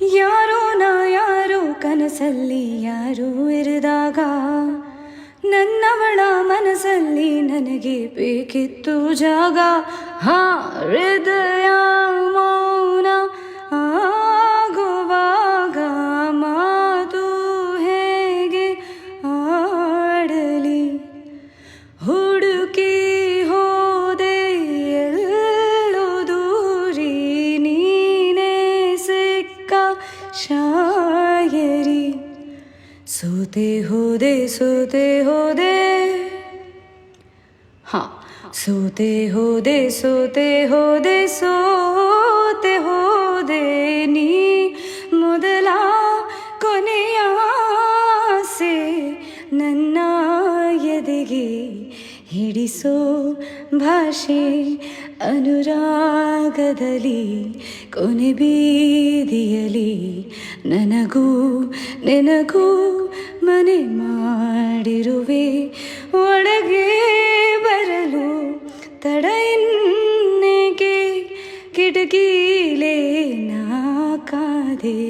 ಯಾರೋ ನಾ ಯಾರೋ ಕನಸಲ್ಲಿ ಯಾರೋ ಇರಿದಾಗ ನನ್ನವಳ ಮನಸ್ಸಲ್ಲಿ ನನಗೆ ಬೇಕಿತ್ತು ಜಾಗ. ಹೃದಯ ಮೌನ ಆಗುವಾಗ ಮಾತು ಹೇಗೆ ಆಡಲಿ. ಹುಡುಕಿ ಹೋದೆ ಎಲ್ಲೋ ದೂರಿ ನೀನೇ ಸಿಕ್ಕ ಶಾಯರಿ. ಸೋತೆ ಹೋದೆ ಸೋತೆ ಹೋದೆ ಸೋತೆ ಹೋದೆ ಸೋತೆ ಹೋದೆ ಸೋತೆ ಹೋದೆ ನೀ ಮೊದಲ ಕೊನೆಯ ಆಸೆ ನನ್ನ ಎದೆಗೆ ಹಿಡಿಸೋ ಭಾಷೆ ಅನುರಾಗದಲ್ಲಿ ಕೊನೆ ಬೀದಿಯಲಿ ನನಗೂ ನಿನಗೂ ಮನೆ ಮಾಡಿರುವೆ. ಒಳಗೆ ಬರಲು ತಡ ಇನ್ನೇಕೆ ಕಿಟಕಿಲೇ ನಾ ಕಾದೆ.